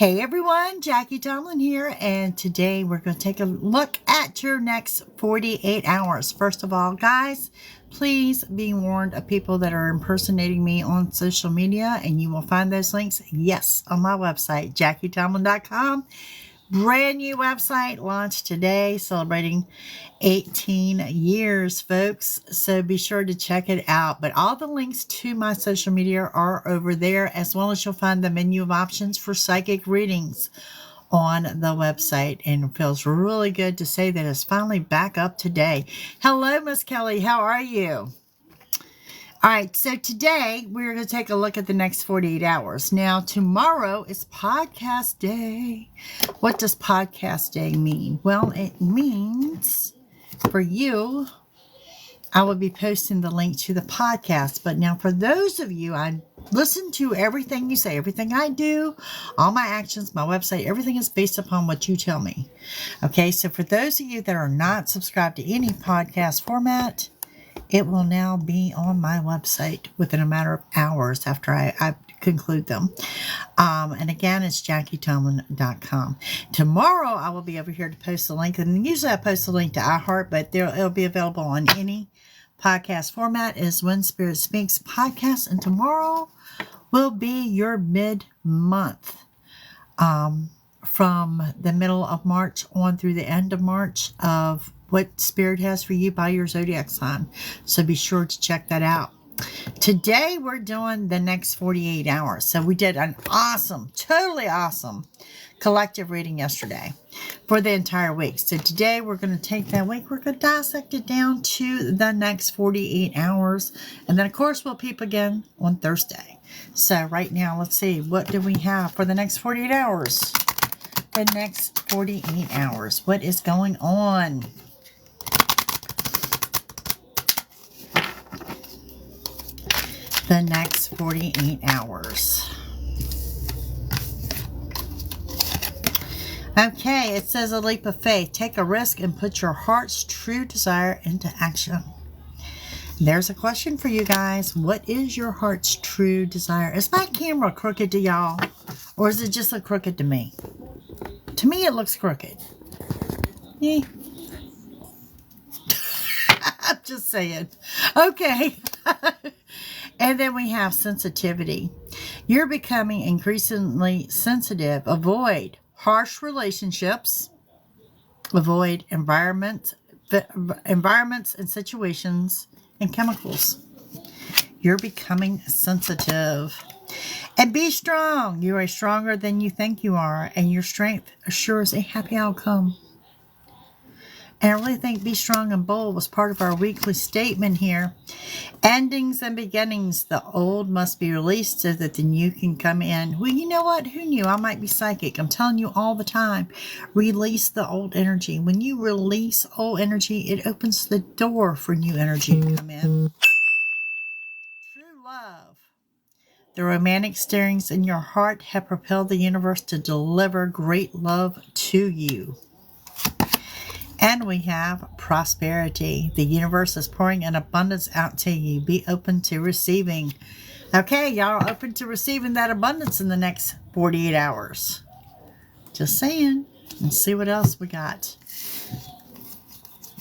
Hey everyone, Jackie Tomlin here, and today we're going to take a look at your next 48 hours. First of all, guys, please be warned of people that are impersonating me on social media, and you will find those links, yes, on my website, JackieTomlin.com. Brand new website launched today, celebrating 18 years, folks. So be sure to check it out. But all the links to my social media are over there, as well as you'll find the menu of options for psychic readings on the website. And it feels really good to say that it's finally back up today. Hello, Miss Kelly. How are you? All right, so today we're going to take a look at the next 48 hours. Now, tomorrow is podcast day. What does podcast day mean? Well, it means for you, I will be posting the link to the podcast. But now for those of you, I listen to everything you say, everything I do, all my actions, my website, everything is based upon what you tell me. Okay, so for those of you that are not subscribed to any podcast format, it will now be on my website within a matter of hours after I conclude them. And again, it's JackieTomlin.com. Tomorrow, I will be over here to post the link. And usually I post the link to iHeart, but it'll be available on any podcast format. Is When Spirit Speaks podcast. And tomorrow will be your mid-month. From the middle of March on through the end of March of what Spirit has for you by your zodiac sign. So be sure to check that out. Today we're doing the next 48 hours. So we did an awesome, totally awesome collective reading yesterday for the entire week. So today we're going to take that week. We're going to dissect it down to the next 48 hours. And then of course we'll peep again on Thursday. So right now, let's see, what do we have for the next 48 hours? The next 48 hours. What is going on? The next 48 hours. Okay, it says a leap of faith. Take a risk and put your heart's true desire into action. There's a question for you guys. What is your heart's true desire? Is my camera crooked to y'all? Or is it just look crooked to me? To me, it looks crooked. I'm just saying. Okay. And then we have sensitivity. You're becoming increasingly sensitive. Avoid harsh relationships. Avoid environments and situations and chemicals. You're becoming sensitive. And be strong. You are stronger than you think you are, and your strength assures a happy outcome. And I really think be strong and bold was part of our weekly statement here. Endings and beginnings. The old must be released so that the new can come in. Well, you know what? Who knew? I might be psychic. I'm telling you all the time. Release the old energy. When you release old energy, it opens the door for new energy to come in. True love. The romantic stirrings in your heart have propelled the universe to deliver great love to you. And we have prosperity. The universe is pouring in abundance out to you. Be open to receiving. Okay, y'all are open to receiving that abundance in the next 48 hours. Just saying. Let's see what else we got.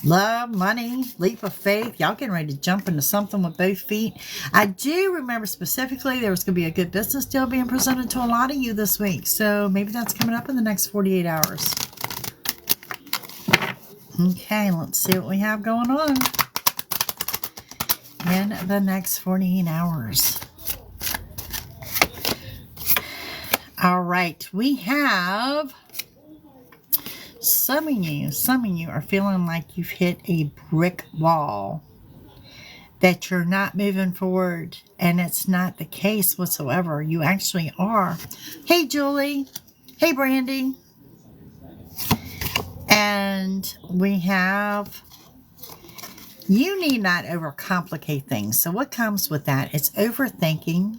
Love, money, leap of faith. Y'all getting ready to jump into something with both feet. I do remember specifically there was going to be a good business deal being presented to a lot of you this week. So maybe that's coming up in the next 48 hours. Okay, let's see what we have going on in the next 48 hours. All right, we have some of you are feeling like you've hit a brick wall, that you're not moving forward, and it's not the case whatsoever. You actually are. Hey, Julie. Hey, Brandy. And we have, you need not overcomplicate things. So what comes with that? It's overthinking.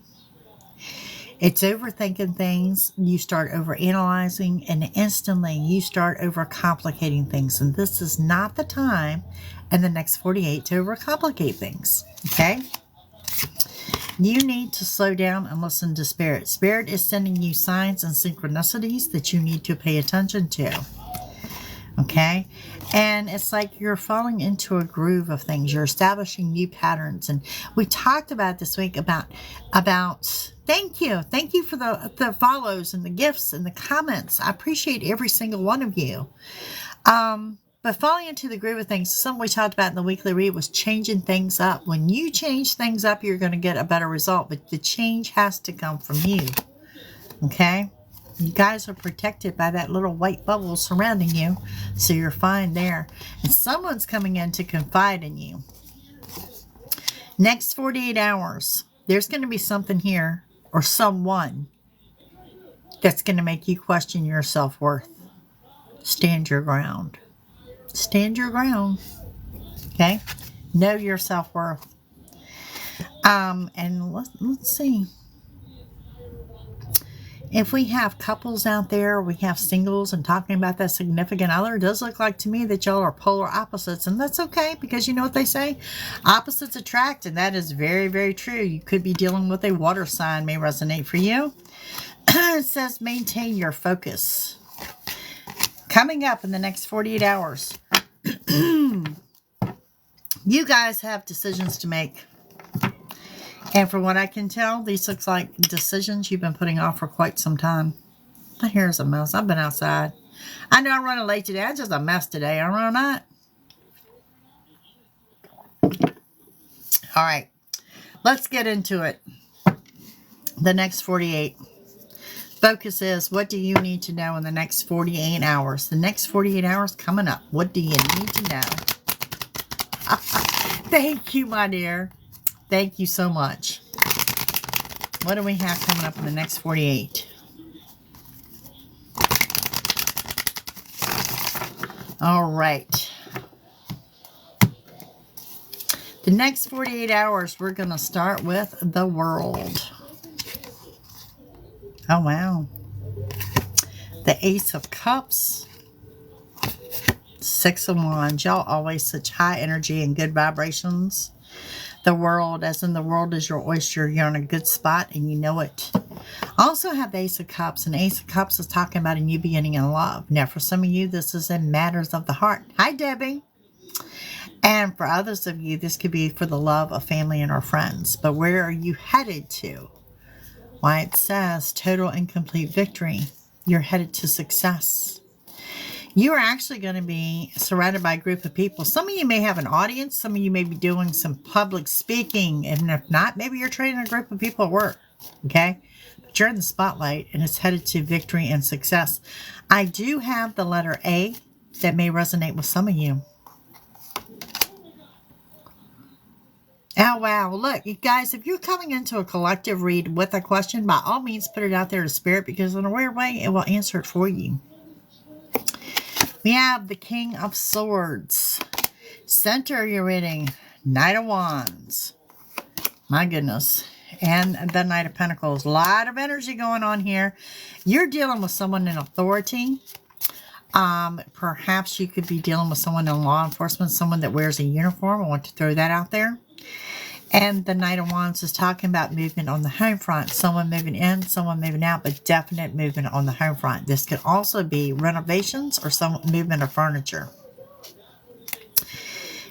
It's overthinking things. You start overanalyzing, and instantly you start overcomplicating things. And this is not the time in the next 48 to overcomplicate things. Okay? You need to slow down and listen to Spirit. Spirit is sending you signs and synchronicities that you need to pay attention to. Okay? And it's like you're falling into a groove of things. You're establishing new patterns. And we talked about this week about thank you. Thank you for the follows and the gifts and the comments. I appreciate every single one of you. But falling into the groove of things, something we talked about in the weekly read was changing things up. When you change things up, you're going to get a better result. But the change has to come from you. Okay? You guys are protected by that little white bubble surrounding you. So you're fine there. And someone's coming in to confide in you. Next 48 hours, there's going to be something here or someone that's going to make you question your self-worth. Stand your ground. Stand your ground. Okay? Know your self-worth. And let's see. If we have couples out there, we have singles and talking about that significant other, it does look like to me that y'all are polar opposites. And that's okay, because you know what they say? Opposites attract, and that is very, very true. You could be dealing with a water sign, may resonate for you. It says maintain your focus. Coming up in the next 48 hours, you guys have decisions to make. And from what I can tell, these looks like decisions you've been putting off for quite some time. My hair is a mess. I've been outside. I know I'm running late today. I'm just a mess today. Am I not? All right. Let's get into it. The next 48. Focus is, what do you need to know in the next 48 hours? The next 48 hours coming up. What do you need to know? Thank you, my dear. Thank you so much. What do we have coming up in the next 48? All right. The next 48 hours, we're going to start with the World. Oh, wow. The Ace of Cups. Six of Wands. Y'all always such high energy and good vibrations. The World, as in the world is your oyster. You're in a good spot and you know it. Also have the Ace of Cups. And Ace of Cups is talking about a new beginning in love. Now, for some of you, this is in matters of the heart. Hi, Debbie. And for others of you, this could be for the love of family and or friends. But where are you headed to? Why, it says total and complete victory. You're headed to success. You are actually going to be surrounded by a group of people. Some of you may have an audience. Some of you may be doing some public speaking. And if not, maybe you're training a group of people at work. Okay? But you're in the spotlight and it's headed to victory and success. I do have the letter A that may resonate with some of you. Oh, wow. Look, you guys, if you're coming into a collective read with a question, by all means, put it out there to Spirit, because in a weird way, it will answer it for you. We have the King of Swords. Center your reading. Knight of Wands. My goodness. And the Knight of Pentacles. A lot of energy going on here. You're dealing with someone in authority. Perhaps you could be dealing with someone in law enforcement, someone that wears a uniform. I want to throw that out there. And the Knight of Wands is talking about movement on the home front. Someone moving in, someone moving out, but definite movement on the home front. This could also be renovations or some movement of furniture.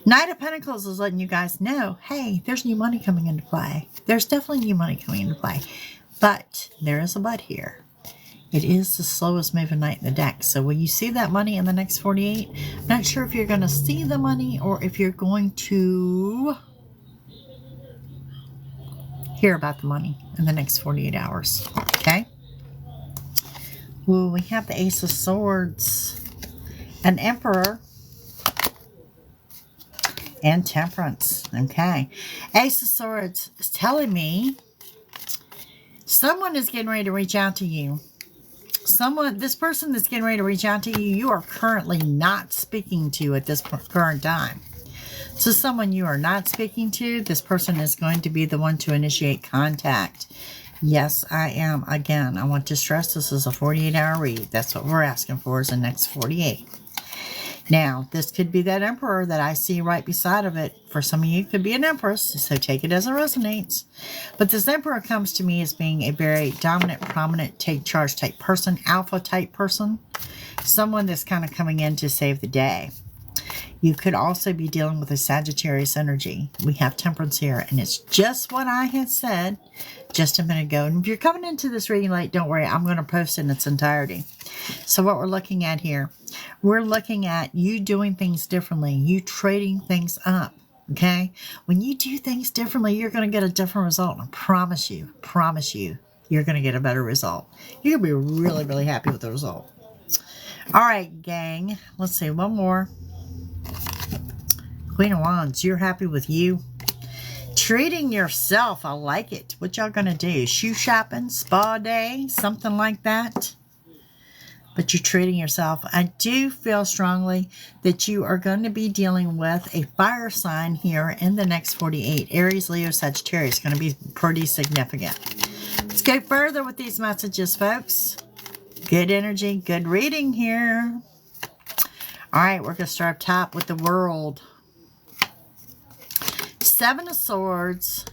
Knight of Pentacles is letting you guys know, hey, there's new money coming into play. There's definitely new money coming into play. But there is a but here. It is the slowest moving knight in the deck. So will you see that money in the next 48? I'm not sure if you're going to see the money or if you're going to hear about the money in the next 48 hours. Okay? Well, we have the Ace of Swords, an Emperor, and Temperance. Okay. Ace of Swords is telling me someone is getting ready to reach out to you. This person that's getting ready to reach out to you, you are currently not speaking to at this current time. So someone you are not speaking to, this person is going to be the one to initiate contact. Yes, I am. Again, I want to stress this is a 48-hour read. That's what we're asking for is the next 48. Now, this could be that Emperor that I see right beside of it. For some of you, it could be an Empress, so take it as it resonates. But this Emperor comes to me as being a very dominant, prominent, take charge type person, alpha type person. Someone that's kind of coming in to save the day. You could also be dealing with a Sagittarius energy. We have Temperance here, and it's just what I had said just a minute ago. And if you're coming into this reading late, don't worry. I'm going to post it in its entirety. So what we're looking at here, we're looking at you doing things differently, you trading things up, okay? When you do things differently, you're going to get a different result. I promise you, you're going to get a better result. You're going to be really, really happy with the result. All right, gang. Let's see, one more. Queen of Wands, you're happy with you. Treating yourself, I like it. What y'all gonna do? Shoe shopping, spa day, something like that? But you're treating yourself. I do feel strongly that you are going to be dealing with a fire sign here in the next 48. Aries, Leo, Sagittarius. Going to be pretty significant. Let's go further with these messages, folks. Good energy, good reading here. All right, we're going to start up top with the World. Seven of Swords,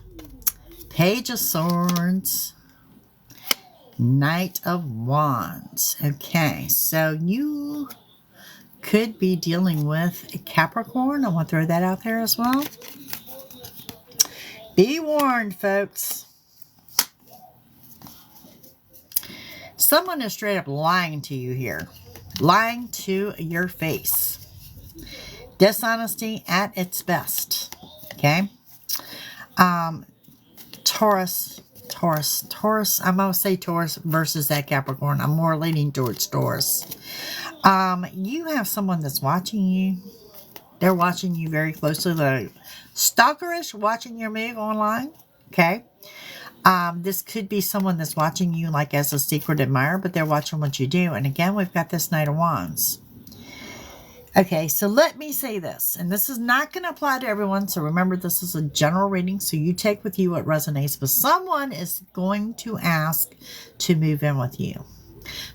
Page of Swords, Knight of Wands. Okay, so you could be dealing with a Capricorn. I want to throw that out there as well. Be warned, folks. Someone is straight up lying to you here. Lying to your face. Dishonesty at its best. Okay? Taurus. I'm going to say Taurus versus that Capricorn. I'm more leaning towards Taurus. You have someone that's watching you. They're watching you very closely. They're stalkerish, watching your move online. Okay? This could be someone that's watching you like as a secret admirer, but they're watching what you do. And again, we've got this Knight of Wands. Okay, so let me say this, and this is not going to apply to everyone, so remember this is a general reading, so you take with you what resonates, but someone is going to ask to move in with you.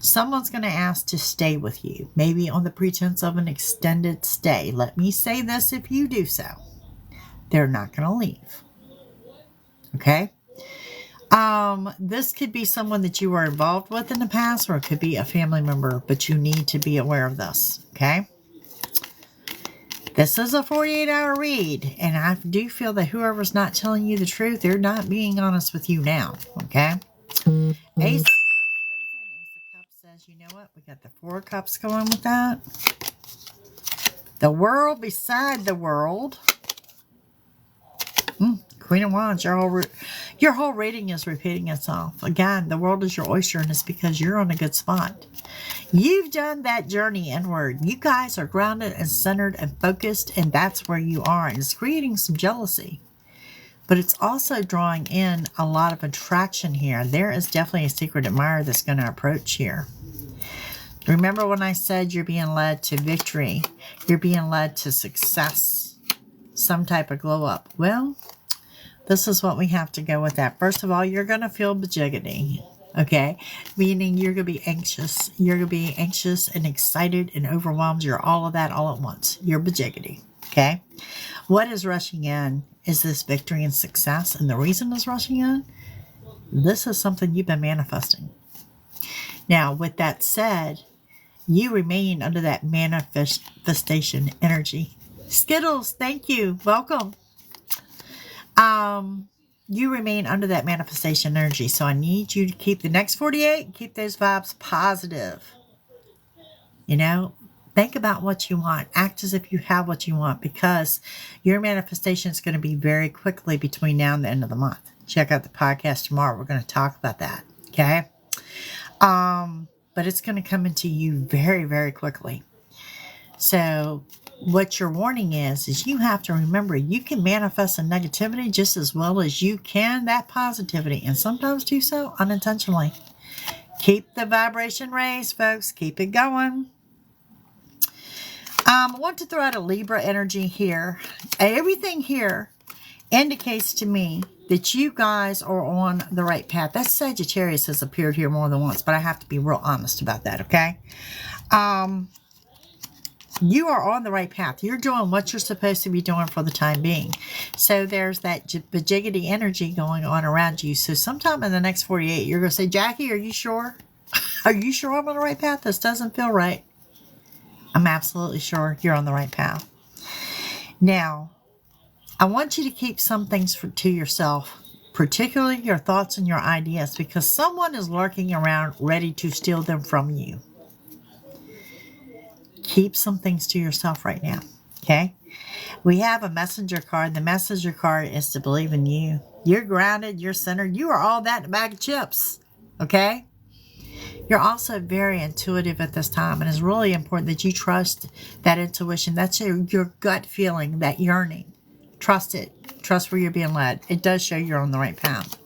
Someone's going to ask to stay with you, maybe on the pretense of an extended stay. Let me say this, if you do so, they're not going to leave. Okay? This could be someone that you were involved with in the past, or it could be a family member, but you need to be aware of this, okay? This is a 48-hour read, and I do feel that whoever's not telling you the truth, they're not being honest with you now, okay? Ace of Cups comes in. Ace of Cups says, you know what? We got the Four of Cups going with that. The World beside the World. Queen of Wands, your whole reading is repeating itself. Again, the world is your oyster, and it's because you're on a good spot. You've done that journey inward. You guys are grounded and centered and focused, and that's where you are. And it's creating some jealousy. But it's also drawing in a lot of attraction here. There is definitely a secret admirer that's going to approach here. Remember when I said you're being led to victory? You're being led to success. Some type of glow up. Well, this is what we have to go with that. First of all, you're going to feel bajiggity, okay? Meaning you're going to be anxious. You're going to be anxious and excited and overwhelmed. You're all of that all at once. You're bajiggity, okay? What is rushing in is this victory and success. And the reason it's rushing in, this is something you've been manifesting. Now, with that said, you remain under that manifestation energy. Skittles, thank you. Welcome. You remain under that manifestation energy. So I need you to keep the next 48, keep those vibes positive. You know, think about what you want. Act as if you have what you want, because your manifestation is going to be very quickly between now and the end of the month. Check out the podcast tomorrow. We're going to talk about that. Okay. But it's going to come into you very, very quickly. So what your warning is you have to remember you can manifest a negativity just as well as you can that positivity, and sometimes do so unintentionally. Keep the vibration raised, folks. Keep it going. I want to throw out a Libra energy here. Everything here indicates to me that you guys are on the right path. That Sagittarius has appeared here more than once, but I have to be real honest about that, okay? You are on the right path. You're doing what you're supposed to be doing for the time being. So there's that bajiggity energy going on around you. So sometime in the next 48, you're going to say, Jackie, are you sure? Are you sure I'm on the right path? This doesn't feel right. I'm absolutely sure you're on the right path. Now, I want you to keep some things to yourself, particularly your thoughts and your ideas, because someone is lurking around ready to steal them from you. Keep some things to yourself right now, okay? We have a messenger card. The messenger card is to believe in you. You're grounded. You're centered. You are all that in a bag of chips, okay? You're also very intuitive at this time, and it's really important that you trust that intuition. That's your gut feeling, that yearning. Trust it. Trust where you're being led. It does show you're on the right path.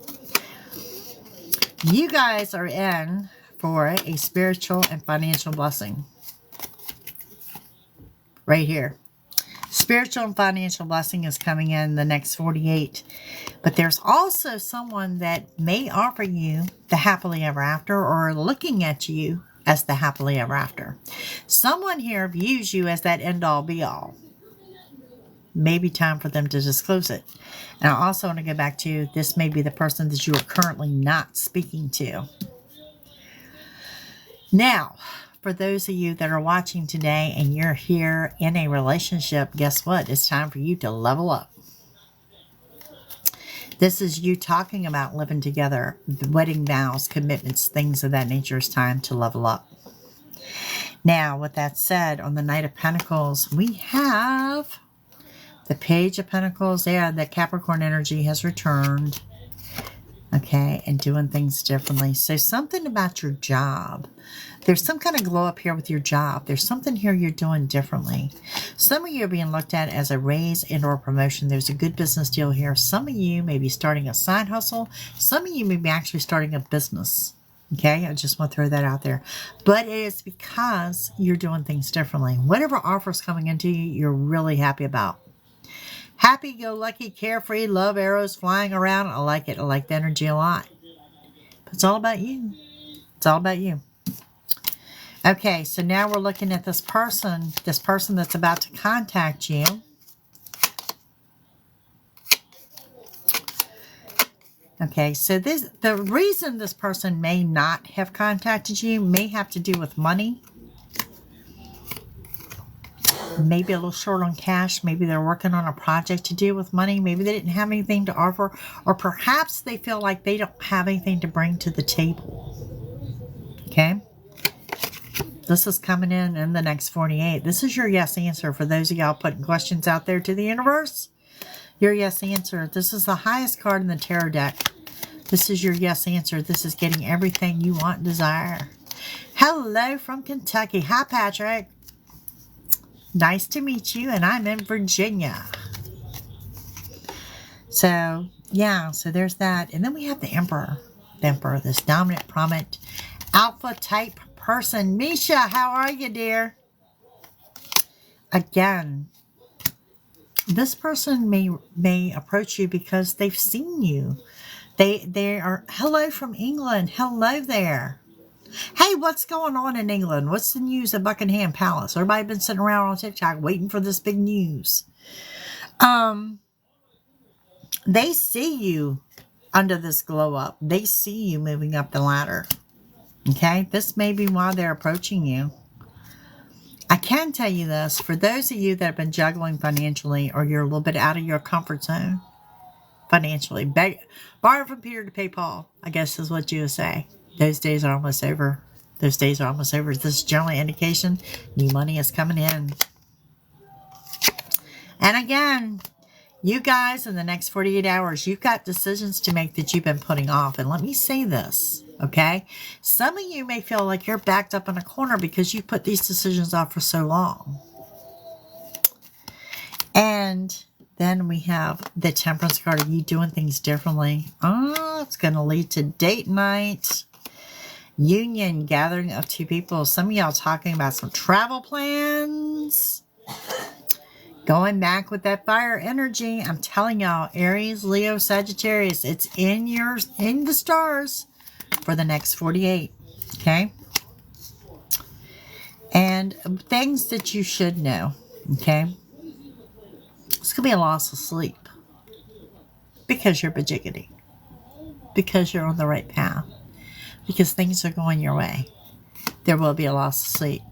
You guys are in for a spiritual and financial blessing. Right here. Spiritual and financial blessing is coming in the next 48. But there's also someone that may offer you the happily ever after, or looking at you as the happily ever after. Someone here views you as that end all be all. Maybe time for them to disclose it. And I also want to go back to, this may be the person that you are currently not speaking to. Now, for those of you that are watching today and you're here in a relationship, guess what? It's time for you to level up. This is you talking about living together, wedding vows, commitments, things of that nature. It's time to level up. Now, with that said, on the Knight of Pentacles, we have the Page of Pentacles. Yeah, the Capricorn energy has returned. Okay, and doing things differently. So something about your job. There's some kind of glow up here with your job. There's something here you're doing differently. Some of you are being looked at as a raise and or promotion. There's a good business deal here. Some of you may be starting a side hustle. Some of you may be actually starting a business. Okay, I just want to throw that out there. But it is because you're doing things differently. Whatever offer's coming into you, you're really happy about. Happy-go-lucky, carefree, love arrows flying around. I like it. I like the energy a lot. But it's all about you. It's all about you. Okay, so now we're looking at this person that's about to contact you. Okay, so the reason this person may not have contacted you may have to do with money. Maybe a little short on cash. Maybe they're working on a project to do with money. Maybe they didn't have anything to offer. Or perhaps they feel like they don't have anything to bring to the table. Okay? This is coming in the next 48. This is your yes answer for those of y'all putting questions out there to the universe. Your yes answer. This is the highest card in the tarot deck. This is your yes answer. This is getting everything you want and desire. Hello from Kentucky. Hi, Patrick. Nice to meet you, and I'm in Virginia. So, yeah, so there's that. And then we have the Emperor. The Emperor, this dominant, prominent, alpha type person. Misha, how are you, dear? Again, this person may approach you because they've seen you. They are, hello from England. Hello there. Hey, what's going on in England? What's the news at Buckingham Palace? Everybody been sitting around on TikTok waiting for this big news. They see you under this glow up. They see you moving up the ladder. Okay? This may be why they're approaching you. I can tell you this. For those of you that have been juggling financially, or you're a little bit out of your comfort zone financially, borrow from Peter to pay Paul, I guess is what you would say. Those days are almost over. Those days are almost over. This is generally an indication new money is coming in. And again, you guys, in the next 48 hours, you've got decisions to make that you've been putting off. And let me say this, okay? Some of you may feel like you're backed up in a corner because you put these decisions off for so long. And then we have the Temperance card of you doing things differently. Oh, it's going to lead to date night. Union, gathering of two people. Some of y'all talking about some travel plans. Going back with that fire energy. I'm telling y'all, Aries, Leo, Sagittarius, it's in the stars for the next 48. Okay? And things that you should know, okay? It's going to be a loss of sleep because you're bajiggity, because you're on the right path, because things are going your way. There will be a loss of sleep.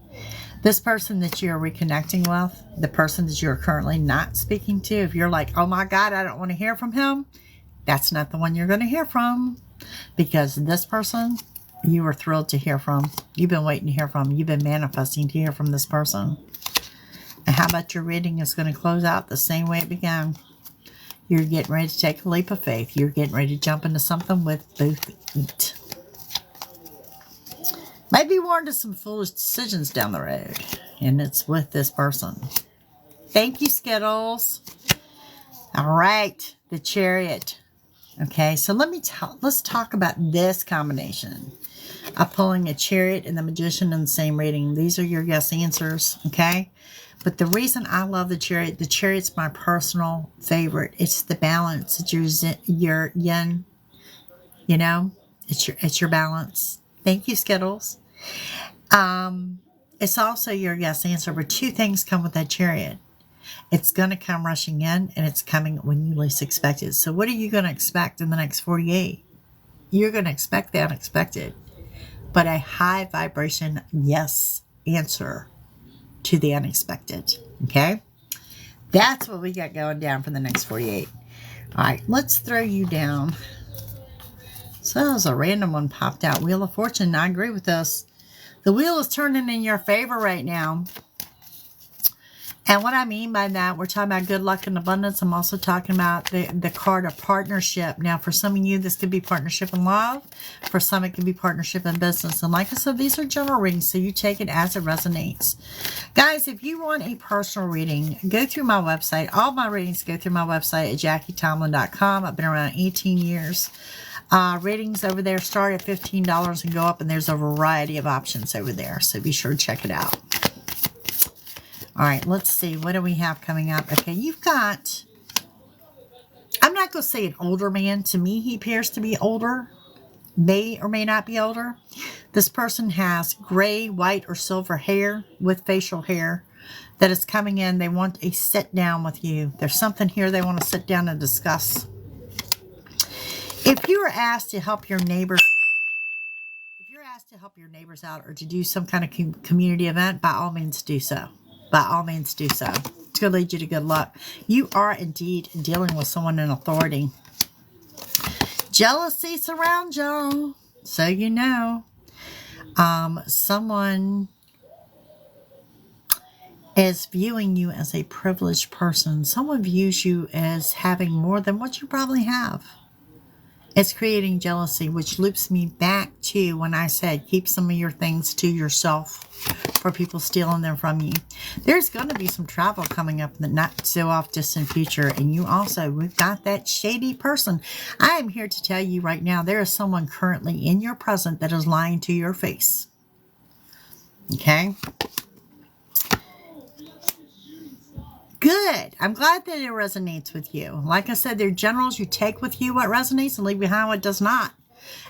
This person that you're reconnecting with, the person that you're currently not speaking to, if you're like, oh my God, I don't want to hear from him, that's not the one you're going to hear from, because this person you were thrilled to hear from. You've been waiting to hear from. You've been manifesting to hear from this person. And how about your reading is going to close out the same way it began? You're getting ready to take a leap of faith. You're getting ready to jump into something with both feet. Might be warned of some foolish decisions down the road. And it's with this person. Thank you, Skittles. All right. The Chariot. Okay, so let's talk about this combination of pulling a Chariot and the Magician in the same reading. These are your yes answers, okay? But the reason I love the Chariot's my personal favorite. It's the balance. It's your yin, you know? It's your balance. Thank you, Skittles. It's also your yes answer, but two things come with that Chariot. It's going to come rushing in, and it's coming when you least expect it. So what are you going to expect in the next 48? You're going to expect the unexpected, but a high vibration yes answer to the unexpected, okay? That's what we got going down for the next 48. All right, let's throw you down. So that was a random one popped out. Wheel of Fortune, I agree with this. The wheel is turning in your favor right now. And what I mean by that, we're talking about good luck and abundance. I'm also talking about the card of partnership. Now, for some of you, this could be partnership in love. For some, it could be partnership in business. And like I said, these are general readings, so you take it as it resonates. Guys, if you want a personal reading, go through my website. All my readings go through my website at JacquieTomlin.com. I've been around 18 years. Readings over there start at $15 and go up, and there's a variety of options over there. So be sure to check it out. All right, let's see. What do we have coming up? Okay, you've got, I'm not going to say an older man. To me, he appears to be older. May or may not be older. This person has gray, white, or silver hair with facial hair that is coming in. They want a sit down with you. There's something here they want to sit down and discuss. If you are asked to help your neighbors, out or to do some kind of community event, by all means do so. By all means do so. It's going to lead you to good luck. You are indeed dealing with someone in authority. Jealousy surrounds y'all, so you know. Someone is viewing you as a privileged person. Someone views you as having more than what you probably have. It's creating jealousy, which loops me back to when I said keep some of your things to yourself for people stealing them from you. There's going to be some travel coming up in the not so off distant future. And you also, we've got that shady person. I am here to tell you right now, there is someone currently in your present that is lying to your face. Okay? Good. I'm glad that it resonates with you. Like I said, they're generals. You take with you what resonates and leave behind what does not.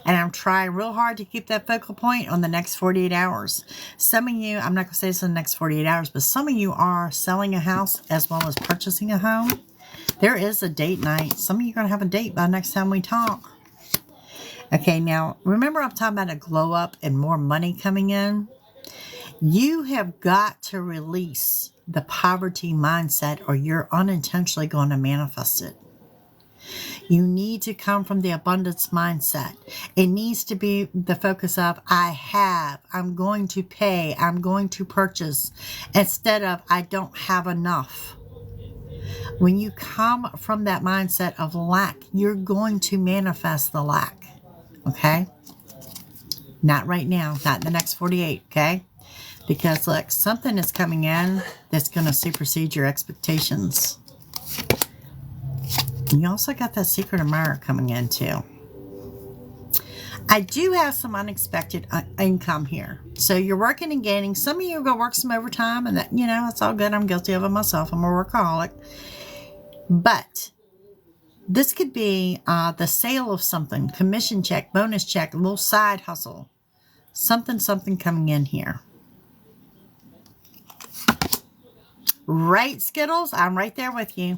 And I'm trying real hard to keep that focal point on the next 48 hours. Some of you, I'm not going to say this in the next 48 hours, but some of you are selling a house as well as purchasing a home. There is a date night. Some of you are going to have a date by next time we talk. Okay, now, remember I'm talking about a glow up and more money coming in? You have got to release the poverty mindset or you're unintentionally going to manifest it. You need to come from the abundance mindset. It needs to be the focus of I have, I'm going to pay, I'm going to purchase, instead of I don't have enough. When you come from that mindset of lack, you're going to manifest the lack. Okay? Not right now, not in the next 48, okay? Because look, something is coming in that's going to supersede your expectations. You also got that secret admirer coming in too. I do have some unexpected income here. So you're working and gaining. Some of you are going to work some overtime, and that, you know, it's all good. I'm guilty of it myself. I'm a workaholic. But this could be the sale of something, commission check, bonus check, a little side hustle. Something coming in here. Right, Skittles? I'm right there with you.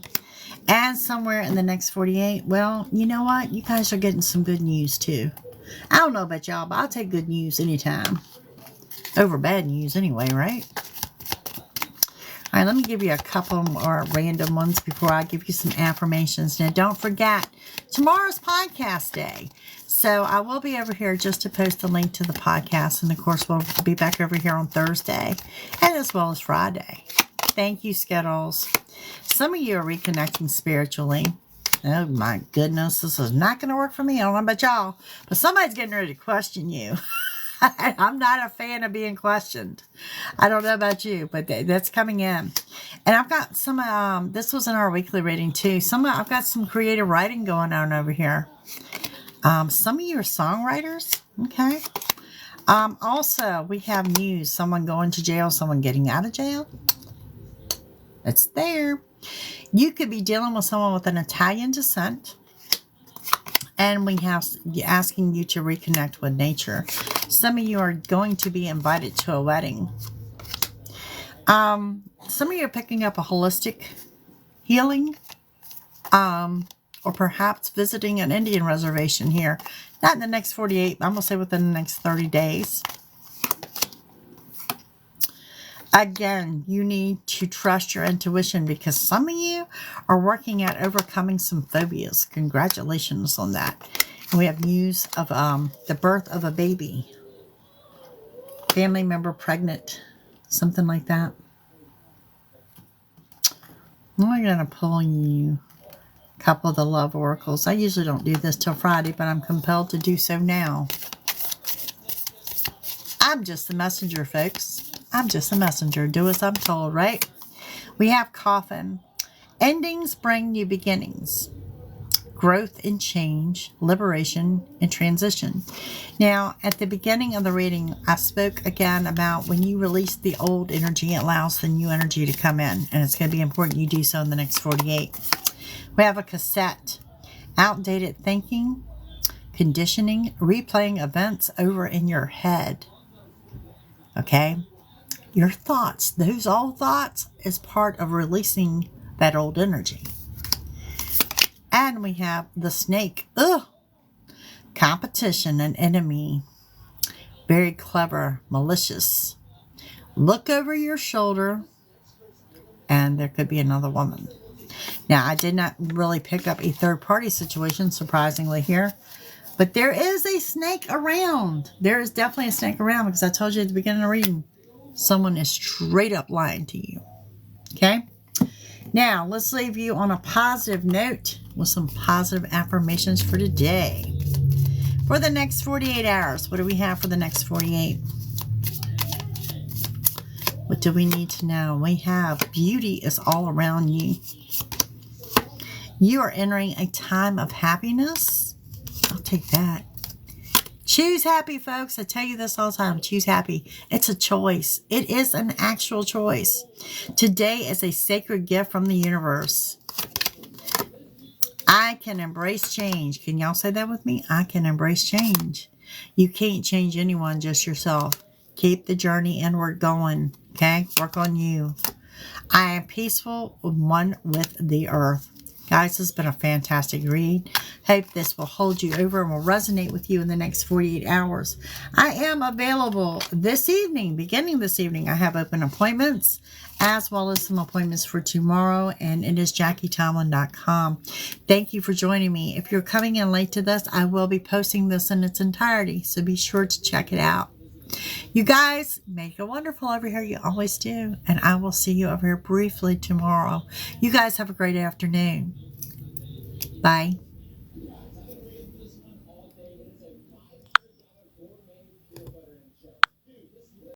And somewhere in the next 48, well, you know what? You guys are getting some good news too. I don't know about y'all, but I'll take good news anytime. Over bad news anyway, right? All right, let me give you a couple more random ones before I give you some affirmations. Now, don't forget, tomorrow's podcast day. So I will be over here just to post the link to the podcast. And, of course, we'll be back over here on Thursday and as well as Friday. Thank you, Skittles. Some of you are reconnecting spiritually. Oh, my goodness. This is not going to work for me. I don't know about y'all. But somebody's getting ready to question you. I'm not a fan of being questioned. I don't know about you, but that's coming in. And I've got some, this was in our weekly reading too. I've got some creative writing going on over here. Some of you are songwriters. Okay. Also, we have news. Someone going to jail, someone getting out of jail. It's there. You could be dealing with someone with an Italian descent. And we have asking you to reconnect with nature. Some of you are going to be invited to a wedding. Some of you are picking up a holistic healing. Or perhaps visiting an Indian reservation here. Not in the next 48. I'm going to say within the next 30 days. Again, you need to trust your intuition because some of you are working at overcoming some phobias. Congratulations on that. And we have news of the birth of a baby. Family member pregnant. Something like that. I'm going to pull you a couple of the love oracles. I usually don't do this till Friday, but I'm compelled to do so now. I'm just the messenger, folks. I'm just a messenger. Do as I'm told, right? We have coffin. Endings bring new beginnings. Growth and change, liberation and transition. Now, at the beginning of the reading, I spoke again about when you release the old energy, it allows the new energy to come in. And it's going to be important you do so in the next 48. We have a cassette. Outdated thinking, conditioning, replaying events over in your head. Okay? Your thoughts, those old thoughts, is part of releasing that old energy. And we have the snake. Ugh. Competition, an enemy. Very clever, malicious. Look over your shoulder, and there could be another woman. Now, I did not really pick up a third-party situation, surprisingly, here. But there is a snake around. There is definitely a snake around because I told you at the beginning of the reading. Someone is straight up lying to you. Okay? Now, let's leave you on a positive note with some positive affirmations for today. For the next 48 hours, what do we have for the next 48? What do we need to know? We have beauty is all around you. You are entering a time of happiness. I'll take that. Choose happy, folks. I tell you this all the time. Choose happy. It's a choice. It is an actual choice. Today is a sacred gift from the universe. I can embrace change. Can y'all say that with me? I can embrace change. You can't change anyone, just yourself. Keep the journey inward going. Okay? Work on you. I am peaceful, one with the earth. Guys, this has been a fantastic read. Hope this will hold you over and will resonate with you in the next 48 hours. I am available this evening, beginning this evening. I have open appointments as well as some appointments for tomorrow, and it is JacquieTomlin.com. Thank you for joining me. If you're coming in late to this, I will be posting this in its entirety, so be sure to check it out. You guys, make it wonderful over here. You always do. And I will see you over here briefly tomorrow. You guys have a great afternoon. Bye.